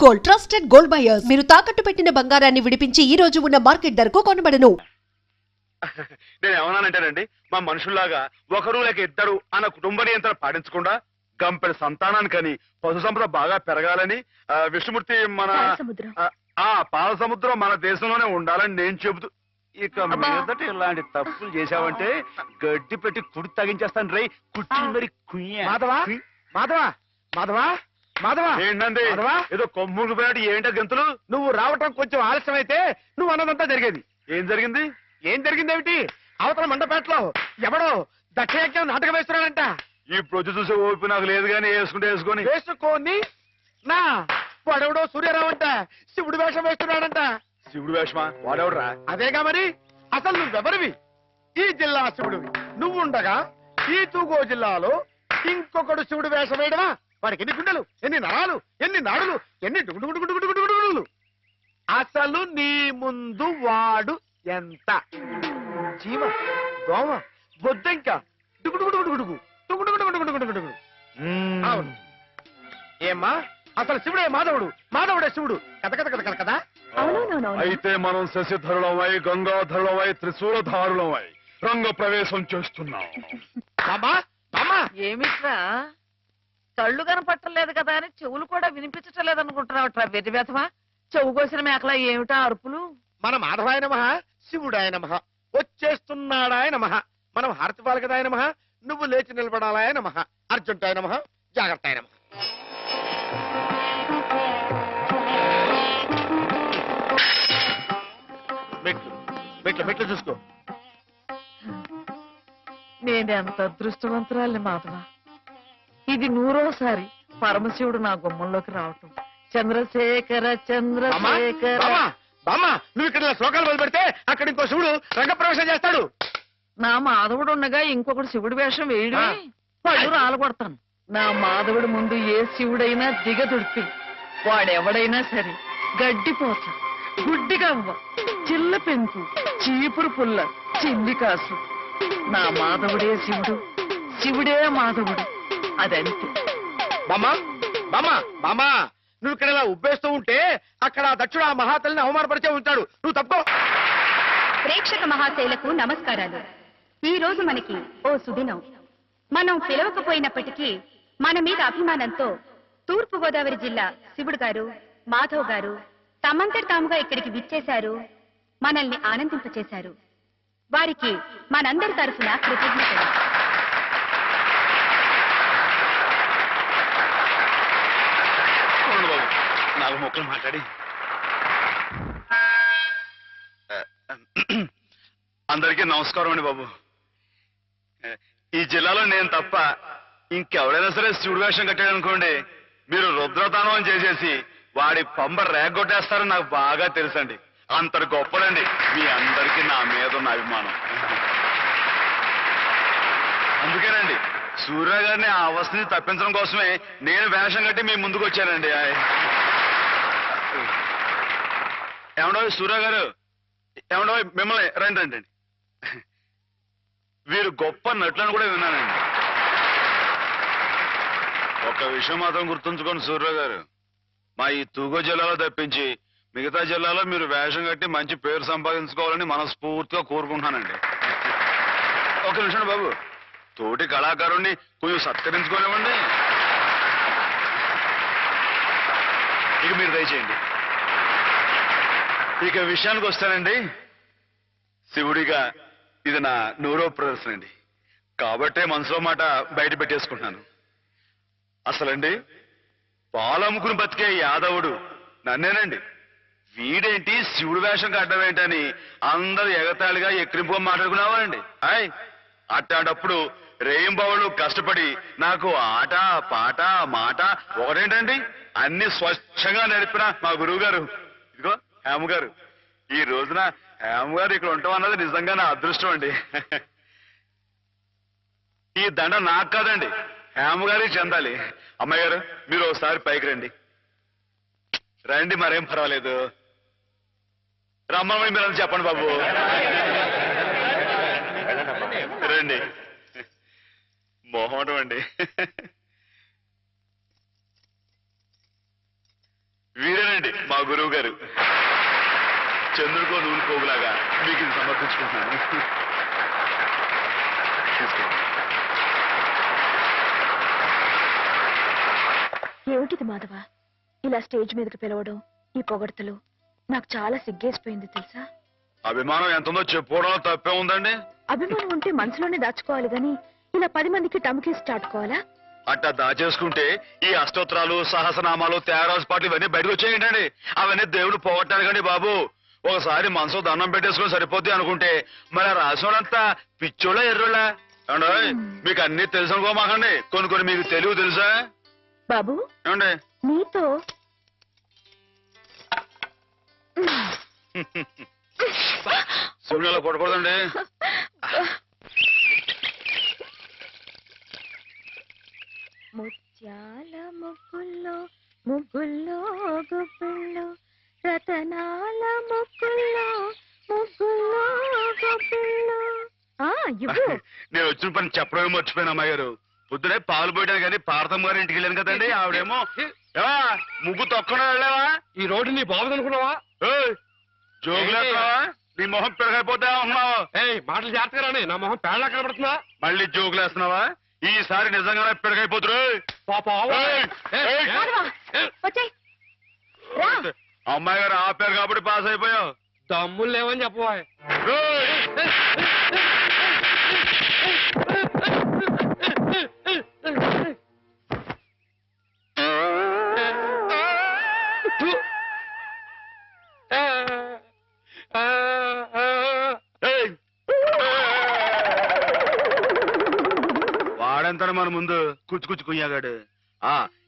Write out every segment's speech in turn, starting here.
Gold trusted gold buyers మీరు తాకట్టు పెట్టిన బంగారాన్ని విడిపించి ఈ రోజు ఉన్న మార్కెట్ ధరకు కొనబడను. నేను ఏమన్నానంటేనండి, మా మనుషుల్లాగా ఒకరు లేక ఇద్దరు అన్న కుటుంబ నియంత్రణ పాటించకుండా గంపెడు సంతానానికని పశు సంపద బాగా పెరగాలని విష్ణుమూర్తి మన పాల సముద్రం మన దేశంలోనే ఉండాలని నేను చెబుతూ, ఇక మీదట ఇలాంటి తప్పులు చేశావంటే గడ్డి పెట్టి కుడి తగించేస్తాను రై కుట్టి మరి మాధవా మాధవా మాధవా మాధవా ఏంటండి ఏదో కొమ్ముకు పోయాడు ఏంటో గంతులు. నువ్వు రావటం కొంచెం ఆలస్యం అయితే నువ్వు అన్నదంతా జరిగేది. ఏం జరిగింది? ఏం జరిగిందేమిటి? అవతల మండపేటలో ఎవడో దక్షయజ్ఞం నాటకం వేస్తున్నాడంట. ఈ ప్రొద్దు చూసే ఓపి నాకు లేదు కానీ వేసుకొని నా వాడెవడో సూర్యరావు అంట శివుడు వేషం వేస్తున్నాడంట. శివుడు వేషమా? వాడెవడరా? అదేగా మరి. అసలు నువ్వెవరివి? ఈ జిల్లా శివుడివి. నువ్వుండగా ఈ తూగో జిల్లాలో ఇంకొకడు శివుడు వేషం వేయడమా? వాడికి ఎన్ని గుండెలు, ఎన్ని నరాలు, ఎన్ని నాడులు, ఎన్ని డుగుడుగుడుగుడుగుడుగుడుగుడుగులు. అసలు నీ ముందు వాడు ఎంత? జీవ, దోమ, బొద్దంక, డుగుడుగుడుగుడుగుడుగు డుగుడుగుడుగుడుగుడుగుడుగు. అవును. ఏమ్మా, అసలు శివుడే మాధవుడు, మాధవుడే శివుడు. కథ కథ కథ కథ కదా. అయితే మనం శశిధరులమై గంగాధరులమై త్రిశూలధారులమై రంగ ప్రవేశం చేస్తున్నాం. ఏమిట్రా కళ్ళు కనపట్టలేదు కదా అని చెవులు కూడా వినిపించటలేదు అనుకుంటున్నావుట్రా వెర్రి వెధవా. చెవు కోసిన మేకలా ఏమిటా అరుపులు? మన మాధవాయ నమః, శివుడాయ నమః, వచ్చేస్తున్నాడాయ నమః, మనం హారతి పాలకదాయ నమః, నువ్వు లేచి నిలబడాలాయ నమః, అర్జుంటాయ నమః, జాగ్రత్తాయ నమః. మెట్లు మెట్లు మెట్లు చూసుకో. నేనెంత అదృష్టవంతురాలి మాధవా. ఇది 100వసారి పరమశివుడు నా గుమ్మంలోకి రావటం. చంద్రశేఖర చంద్రశేఖర. నువ్వు ఇక్కడ శ్లోకాలు మొదలు పెడితే అక్కడ ఇంకో శివుడు రంగప్రవేశం చేస్తాడు. నా మాధవుడు ఉండగా ఇంకొకటి శివుడి వేషం వేయడమే పళ్ళు రాలగొడతాను. నా మాధవుడి ముందు ఏ శివుడైనా దిగదుడిపి వాడెవడైనా సరే గడ్డిపోచ, గుడ్డిగవ్వ, చిల్ల పెంకు, చీపురు పుల్ల, చిల్లి కాసు. నా మాధవుడే శివుడు, శివుడే మాధవుడు. అదంతే. బామ్మా బామ్మా బామ్మా, నువ్వు ఇక్కడ ఇలా ఉబ్బేస్తూ ఉంటే అక్కడ దక్షుడు ఆ మహాతల్లిని అవమానపరిచే ఉంటాడు. నువ్వు తప్పో. ప్రేక్షక మహాశైలకు నమస్కారాలు. ఈ రోజు మనకి ఓ సుదినం. మనం పిలవకపోయినప్పటికీ మన మీద అభిమానంతో తూర్పు గోదావరి జిల్లా శివుడు గారు, మాధవ్ గారు తమంతటి తాముగా ఇక్కడికి విచ్చేశారు, మనల్ని ఆనందింపచేశారు. వారికి మనందరి తరఫున కృతజ్ఞతలు. నాలుగు మొక్కలు మాట్లాడి అందరికీ నమస్కారం అండి బాబు. ఈ జిల్లాలో నేను తప్ప ఇంకెవడైనా సరే శివుడు వేషం కట్టాడు అనుకోండి, మీరు రుద్రతానం చేసేసి వాడి పంబ రేగొట్టేస్తారని నాకు బాగా తెలుసండి. అంతటి గొప్పదండి మీ అందరికీ నా మీద ఉన్న అభిమానం. అందుకేనండి సూర్య గారిని ఆ అవస్థని తప్పించడం కోసమే నేను వేషం కట్టి మీ ముందుకు వచ్చానండి. ఏమండో సూర్య గారు, ఏమండో మిమ్మల్ని రండి రండి. వీరు గొప్ప నటులను కూడా విన్నానండి. ఒక్క విషయం మాత్రం గుర్తుంచుకోండి సూర్య గారు, మా ఈ తూగో జిల్లాలో తప్పించి మిగతా జిల్లాలో మీరు వేషం కట్టి మంచి పేరు సంపాదించుకోవాలని మనస్ఫూర్తిగా కోరుకుంటున్నానండి. ఒక నిమిషం బాబు, తోటి కళాకారుణ్ణి కొంచెం సత్కరించుకోనివ్వండి. ఇక మీరు దయచేయండి. ఇక విషయానికి వస్తానండి. శివుడిగా ఇది నా 100వ ప్రదర్శన అండి, కాబట్టే మనసులో మాట బయట పెట్టేసుకుంటున్నాను. అసలండి పాలమ్ముకుని బతికే యాదవుడు నన్నేనండి. వీడేంటి శివుడు వేషం కట్టడం ఏంటని అందరూ ఎగతాళిగా ఎక్కిరింపుగా మాట్లాడుకున్నావానండి. అట్టాడప్పుడు రేయింబావులు కష్టపడి నాకు ఆట పాట మాట ఒకటేంటండి అన్ని స్వచ్ఛంగా నేర్పిన మా గురువు గారు, ఇదిగో హేమ గారు. ఈ రోజున హేమ గారు ఇక్కడ ఉంటాం అన్నది నిజంగా నా అదృష్టం అండి. ఈ దండ నాకు కాదండి, హేమ గారికి చెందాలి. అమ్మాయి గారు మీరు ఒకసారి పైకి రండి. రండి, మరేం పర్వాలేదు. రమ్మని మీరు అని చెప్పండి బాబు. రండి. మొహమాటం అండి. వీరే మా గురువు గారు చంద్రుడికో నూనె పోగులాగా మీకు ఇది సమర్పించుకుంటున్నాను. తీసుకోండి. ఏమిటిది మాధవ, ఇలా స్టేజ్ మీదకి పిలవడం, ఈ పొగడ్తలు నాకు చాలా సిగ్గేసిపోయింది తెలుసా. అభిమానం ఎంత ఉందో చెప్పుకోవడం తప్పే ఉందండి. అభిమానం ఉంటే మనసులోనే దాచుకోవాలి గాని ఇలా 10 మందికి టముకేసి చాటుకోవాలా? అట్టా దాచేసుకుంటే ఈ అష్టోత్తరాలు సహస్రనామాలు త్యాగరాజు పాటలు ఇవన్నీ బయటకు వచ్చేయండి. అవన్నీ దేవుడు పోగొట్టారు కానీ బాబు, ఒకసారి మనసు దండం పెట్టేసుకుని సరిపోద్ది అనుకుంటే మరి రాసినంతా పిచ్చోళ్ళ ఎర్రోళ్ళ ఏమండి? మీకు అన్ని తెలుసు అనుకోమాకండి, కొన్ని కొన్ని మీకు తెలివి తెలుసా బాబు? ఏమండి? నీతో శివునిలో కొట్టకూడదండి. ముత్యాల ముగ్గుల్లో ముగ్గుల్లో గుబ్బిళ్ళు, రతనాల ముగ్గుల్లో ముగ్గుల్లో గుబ్బిళ్ళు. ఇవ్వు. నేను వచ్చిన పని చెప్పడమే మర్చిపోయాను అమ్మాయి గారు. పొద్దునే పాలు పోయడానికి కానీ పార్థం గారి ఇంటికి వెళ్ళాను కదండి. ఆవిడేమో ఏవా ముగ్గు తొక్కడా వెళ్ళావా? ఈ రోడ్డు నీ బాగుంది అనుకున్నావా? జోగులేస్తావా? నీ మొహం పెరగైపోతా ఉన్నావు. మాటలు జాగ్రత్తగా నా మొహం పేడలా కనబడుతుందా? మళ్ళీ జోగులేస్తున్నావా? ఈసారి నిజంగానే పెరగైపోతురు. వచ్చేయ్, రా. అమ్మాయి గారు ఆపారు కాబట్టి పాస్ అయిపోయావు. దమ్ములు లేవని చెప్పవా? వాడంతనే మన ముందు కుచ్చుకుచ్చు కుయ్యాగాడు.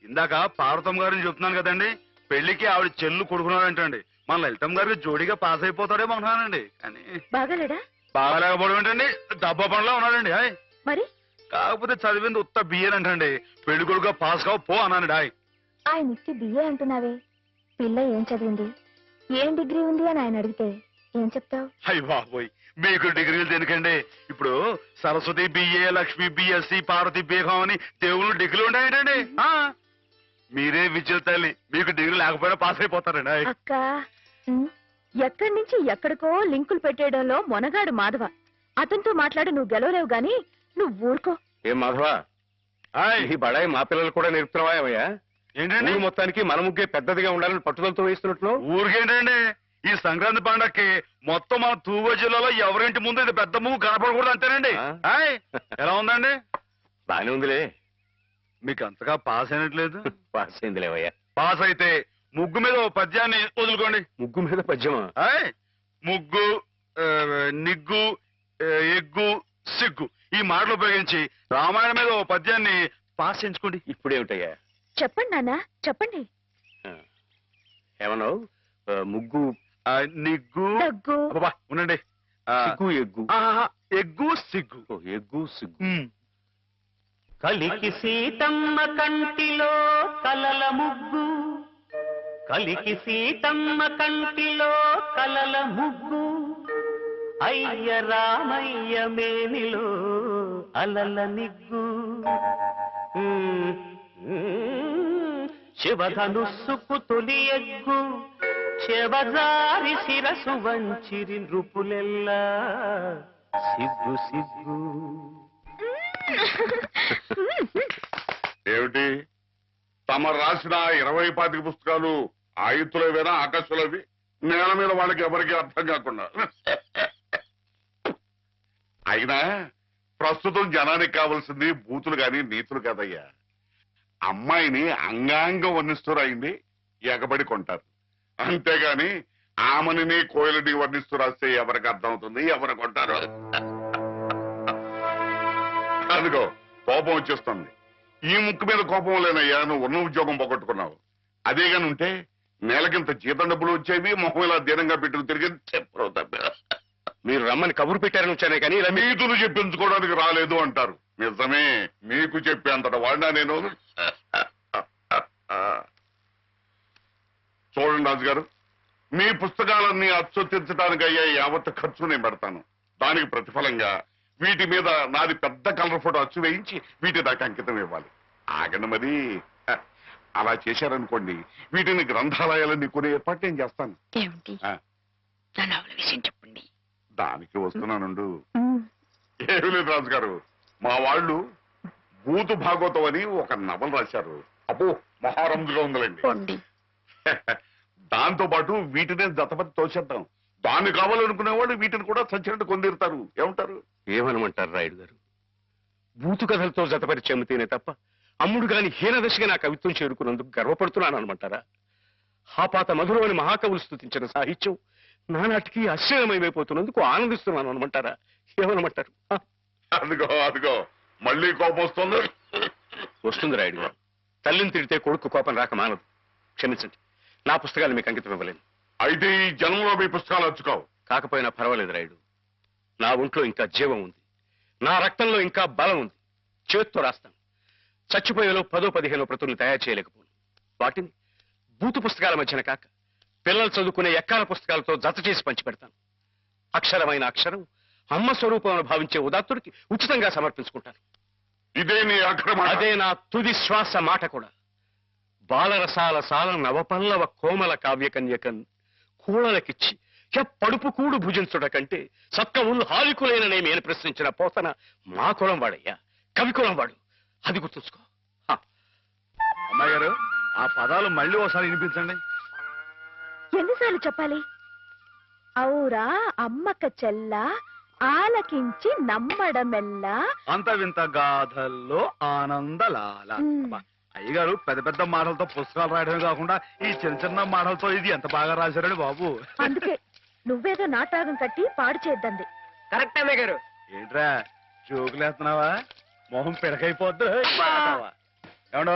ఇందాక పార్వతమ్మ గారిని చెప్తున్నాను కదండి, పెళ్లికి ఆవిడ చెల్లు కొడుకున్నాడంటండి. మన లలితం గారికి జోడిగా పాస్ అయిపోతాడేమో అంటున్నానండి. కానీ బాగాలేడా? బాగాలేకపోవడం ఏంటండి, డబ్బా పనిలో ఉన్నాడండి. హాయ్ మరి కాకపోతే చదివింది ఉత్త బియ్యన్ అంటండి. పెళ్లి కొడుకుగా పాస్ కావు పో అన్నానండి. హాయ్ ఆయన ఇచ్చి బిఏ అంటున్నావే, పిల్ల ఏం చదివింది, ఏం డిగ్రీ ఉంది అని ఆయన అడిగితే ఏం చెప్తావు? అయ్య బాబోయ్, మీకు డిగ్రీలు దేనికండి? ఇప్పుడు సరస్వతి బిఏ, లక్ష్మి బిఎస్సి, పార్వతి బీహం అని దేవుళ్ళు డిగ్రీలు ఉన్నాయంటండి. మీరే విద్యుత్ తల్లి, మీకు డిగ్రీ లేకపోయినా పాస్ అయిపోతారండి. హాయ్ అక్క, ఎక్కడి నుంచి ఎక్కడికో లింకులు పెట్టేయడంలో మొనగాడు మాధవ. అతనితో మాట్లాడి నువ్వు గెలవలేవు గాని నువ్వు ఊరుకో. ఏం మాధవా, ఈ బడాయి మా పిల్లలు కూడా నేర్పుతున్నావా ఏమయ్యా? ఏంటండి మొత్తానికి మన ముగ్గే పెద్దదిగా ఉండాలని పట్టుదలతో వేస్తున్నట్లు. ఊరికేంటండి, ఈ సంక్రాంతి పండక్కి మొత్తం మన తూగో జిల్లాలో ఎవరింటి ముందు ఇది పెద్ద ముగ్గు కనపడకూడదు అంతేనండి. హాయ్ ఎలా ఉందండి? బానే ఉందిలే. మీకు అంతగా పాస్ అయినట్లేదు. పాస్ అయింది లేవయ్యా. పాస్ అయితే ముగ్గు మీద ఓ పద్యాన్ని వదులుకోండి. ముగ్గు మీద పద్యమా? హాయ్ ముగ్గు, నిగ్గు, ఎగ్గు, సిగ్గు ఈ మాటలు ఉపయోగించి రామాయణం మీద ఓ పద్యాన్ని పాస్ చేయించుకోండి. ఇప్పుడేమిటయ్యా? చెప్పండి నాన్న, చెప్పండి. ఏమన్నావు? ముగ్గు, నిగ్గు, దగ్గు, అబ్బా ఉండండి. సిగ్గు, ఎగ్గు. ఎగ్గు సిగ్గు. ఎగ్గు సిగ్గు. కలికి సీతమ్మ కంటిలో కలల ముగ్గు, కలికి సీతమ్మ కంటిలో కలల ముగ్గు, అయ్య రామయ్య మేనిలో అలల నిగ్గు, శివధనుస్సుకు తొలి ఎగ్గు, శివజారి శిరసు వంచిరి నృపులెల్లా సిగ్గు సిగ్గు. ఏమిటి తమ రాసిన 20-25 పుస్తకాలు ఆయుత్తులవేనా ఆకాశంలోవి? నేల మీద వాళ్ళకి ఎవరికి అర్థం కాకుండా. అయినా ప్రస్తుతం జనానికి కావాల్సింది బూతులు కాని నీతులు కాదయ్యా. అమ్మాయిని అంగాంగం వర్ణిస్తూ రాయింది ఎగబడి కొంటారు, అంతేగాని ఆమెని కోయిలని వర్ణిస్తూ రాస్తే ఎవరికి అర్థం అవుతుంది, ఎవరు కొంటారు? అందుకో కోపం వచ్చేస్తుంది. ఈ ముక్కు మీద కోపం లేనయ్యా, నువ్వు ఉన్న ఉద్యోగం పోగొట్టుకున్నావు. అదేగాని ఉంటే నెలకింత జీతం డబ్బులు వచ్చేవి, మొహం ఇలా దీనంగా పెట్టుకు తిరిగి చెప్పరు తప్ప. మీరు రమ్మని కబురు పెట్టారని వచ్చానే కానీ ఇలా నీతులు చెప్పించుకోవడానికి రాలేదు అంటారు. నిజమే, మీకు చెప్పేంతట వాడినా నేను. చూడండి రాజు గారు, మీ పుస్తకాలన్నీ అచ్చొత్తించడానికి అయ్యే యావత్ ఖర్చు నేను పెడతాను. దానికి ప్రతిఫలంగా వీటి మీద నాది పెద్ద కలర్ ఫోటో అచ్చు వేయించి వీటి దాకా అంకితం ఇవ్వాలి. ఆగండి మరి. అలా చేశారనుకోండి వీటిని గ్రంథాలయాలన్నీ కొనే ఏర్పాటు నేను చేస్తాను. ఏమిటి ఆ, నా నవల విషయం చెప్పండి. దానికి వస్తున్నానుండు. ఏమి లేదు రాజు గారు, మా వాళ్ళు భూతు భాగవతం అని ఒక నవల రాశారు. అబ్బో మహారంజుగా ఉందండి. పోండి. దాంతో పాటు వీటినే జతపతి తోచేద్దాం. దాన్ని కావాలనుకునే వాళ్ళు వీటిని కూడా సచ్చినట్టు కొందిరుతారు. ఏమంటారు? ఏమనమంటారు రాయుడు గారు? బూతు కథలతో జతపరిచి అమ్మితేనే తప్ప అమ్ముడు గాని హీనదశగా నా కవిత్వం చేరుకున్నందుకు గర్వపడుతున్నాను అనమంటారా? హాపాత మధురమని మహాకవులు స్తుతించిన సాహిత్యం నానాటికి అశ్చర్యమైపోతున్నందుకు ఆనందిస్తున్నాను అనమంటారా? ఏమనమంటారు? అదిగో అదిగో మళ్ళీ కోపం వస్తుంది. వస్తుంది రాయుడు గారు. తల్లిని తిడితే కొడుకు కోపం రాక మానదు. క్షమించండి, నా పుస్తకాలు మీకు అంకితం ఇవ్వలేను. అయితే ఈ జన్మలో మీ పుస్తకాలు వచ్చుకోవు. కాకపోయినా పర్వాలేదు రాయుడు. నా ఒంట్లో ఇంకా జీవం ఉంది, నా రక్తంలో ఇంకా బలం ఉంది. చేత్తో రాస్తాను. చచ్చిపోయేలో 10-15 ప్రతులను తయారు చేయలేకపోను. వాటిని బూతు పుస్తకాల మధ్యన కాక పిల్లలు చదువుకునే ఎక్కాల పుస్తకాలతో జత చేసి పంచిపెడతాను. అక్షరమైన అక్షరం అమ్మ స్వరూపం భావించే ఉదాత్తుడికి ఉచితంగా సమర్పించుకుంటాను. ఇదే నీ అక్రమ. అదే నా తుది శ్వాస మాట కూడా. బాలరసాల సాల నవపల్లవ కోమల కావ్యకన్యకన్ కూడలకిచ్చి పడుపు కూడు భుజించుట కంటే సత్క ఉళ్ళు హాలికులేననేమి అని ప్రశ్నించిన పోతన మా కులం వాడయ్యా, కవి కులం వాడు. అది గుర్తుంచుకో. అమ్మాయి గారు, ఆ పదాలు మళ్ళీ ఒకసారి వినిపించండి. ఎన్నిసార్లు చెప్పాలి? ఔరా అమ్మక చెల్ల ఆలకించి నమ్మడమెల్లా. అంత వింత గాథల్లో ఆనందలాల. అబ్బా, అయ్యగారు పెద్ద పెద్ద మాటలతో పుస్తకాలు రాయడమే కాకుండా ఈ చిన్న చిన్న మాటలతో ఇది ఎంత బాగా రాశారండి బాబు. అందుకే నువ్వేదో నాటకం కట్టి పాడు చేద్దంది. కరెక్ట్ అమ్మాయి గారు. ఏంట్రా జోకులేస్తున్నావా? మొహం పిడకైపోద్దు. ఏమండో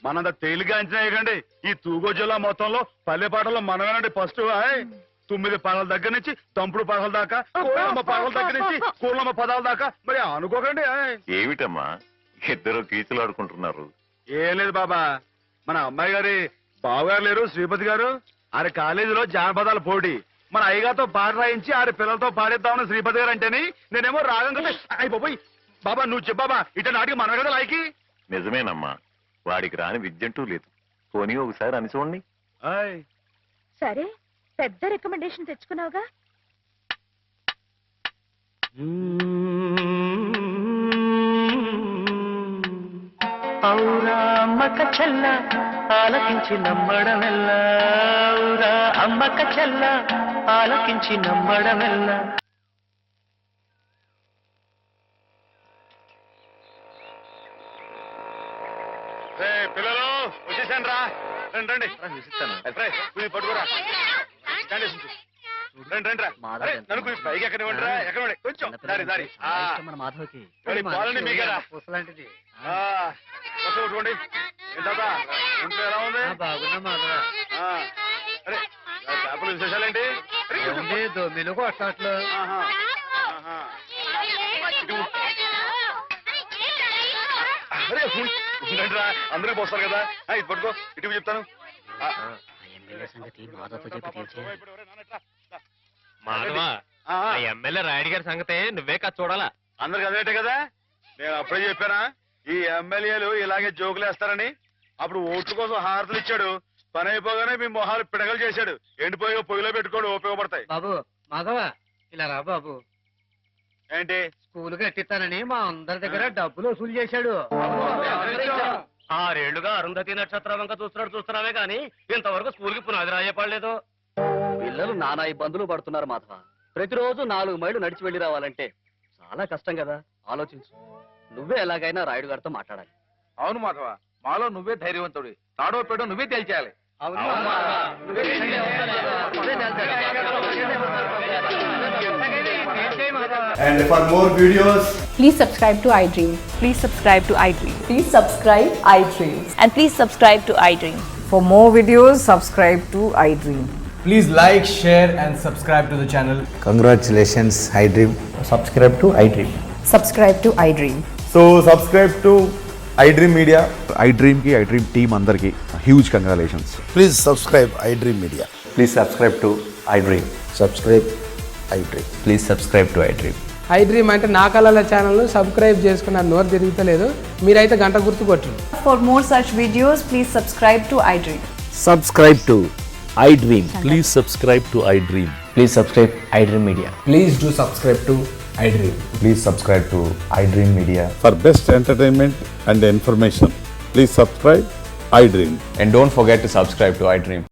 మనంత తేలిగా అంచనా వేయకండి. ఈ తూగో జిల్లా మొత్తంలో పల్లె పాటల్లో మనమేనండి ఫస్ట్. 9 పదాల దగ్గర నుంచి తంపుడు పదాల దాకా, కోళ్ళమ్మ పదాల దగ్గర నుంచి కోళ్ళమ్మ పదాల దాకా. మరి అనుకోకండి. ఏమిటమ్మా ఇద్దరు కీచులు ఆడుకుంటున్నారు? ఏం లేదు బాబా, మన అమ్మాయి గారి బావగారు లేరు శ్రీపతి గారు, ఆరి కాలేజీలో జానపదాల పోటీ. మన అయ్యగారితో పాట రాయించి ఆరి పిల్లలతో పాడేద్దామని శ్రీపతి గారు అంటేని నేనేమో రాగం కదా. అయిపోయి బాబా నువ్వు చెప్పాబా, ఇట నాటికి మనమే కదా లాయకి. నిజమేనమ్మా, వాడికి రాని విద్యంటూ లేదు. పోనీ ఒకసారి అని చూడండి. సరే పెద్ద రికమెండేషన్ తెచ్చుకున్నావుగా. ఔరా అమ్మక చెల్ల ఆలకించి నమ్మడమెల్ల, ఔరా అమ్మక చెల్ల ఆలకించి నమ్మడమెల్ల. పిల్లలు వచ్చేసాను రా. రండి రండి పట్టుకోరా. రండి రండి రా. నన్ను పైకి ఎక్కనివ్వండి రా. ఎక్కనివ్వండి కొంచెం దారి దారి. పాలని మీకేరా కొట్టుకోండి. ఏంటా ఇంట్లో ఎలా ఉంది? అరే చేపలు విశేషాలేంటి? మెలుగు అట్లా రా, అందరూ పోస్తారు కదా. ఇది పట్టుకో, ఇటు చెప్తాను. ఎమ్మెల్యే రాయుడు గారి సంగతే నువ్వే కదా చూడాలా. అందరికి అదేటే కదా. నేను అప్పుడే చెప్పానా ఈ ఎమ్మెల్యేలు ఇలాగే జోకులేస్తారని. అప్పుడు ఓట్ల కోసం హారతులు ఇచ్చాడు, పని అయిపోగానే మీ మొహాలు పిడగలు చేశాడు. ఎండిపోయి పొయ్యిలో పెట్టుకోడు, ఉపయోగపడతాయి. బాబు మాధవ ఇలా రా బాబు. ఏంటి? స్కూల్ కట్టిస్తానని మా అందరి దగ్గర డబ్బులు వసూలు చేశాడు. 6 ఏళ్లుగా అరుంధతి నక్షత్రం వంక చూస్తున్నావే గాని ఇంతవరకు స్కూల్ కి పునాది రాయపడలేదు. పిల్లలు నానా ఇబ్బందులు పడుతున్నారు మాధవ. ప్రతిరోజు 4 మైళ్ళు నడిచి వెళ్లి రావాలంటే చాలా కష్టం కదా. ఆలోచించు. నువ్వే ఎలాగైనా రాయుడు గారితో మాట్లాడాలి. అవును మాధవ, మాలో నువ్వే ధైర్యవంతుడి. తాడో పేడో నువ్వే తేల్చేయాలి. And for more videos, please subscribe to iDream. Please subscribe to iDream. Please subscribe iDream. And please subscribe to iDream. For more videos, subscribe to iDream. please like, share and subscribe to the channel. Congratulations, iDream. Subscribe to iDream. Subscribe to iDream. So subscribe to iDream Media. iDream ki iDream team andarki huge congratulations. Please subscribe iDream Media. Please subscribe to iDream. Subscribe iDream. Please subscribe to iDream. I dream అంటే నా కళల ఛానల్ను subscribe చేసుకున్న నోరు తిరుగుతలేదు. మీరైతే గంట గుర్తు కొట్టండి. For more such videos, please subscribe to iDream. Subscribe to iDream. Please subscribe to iDream. Please subscribe iDream Media. Please do subscribe to iDream. Please subscribe to iDream Media. For best entertainment and information, please subscribe iDream. And don't forget to subscribe to iDream.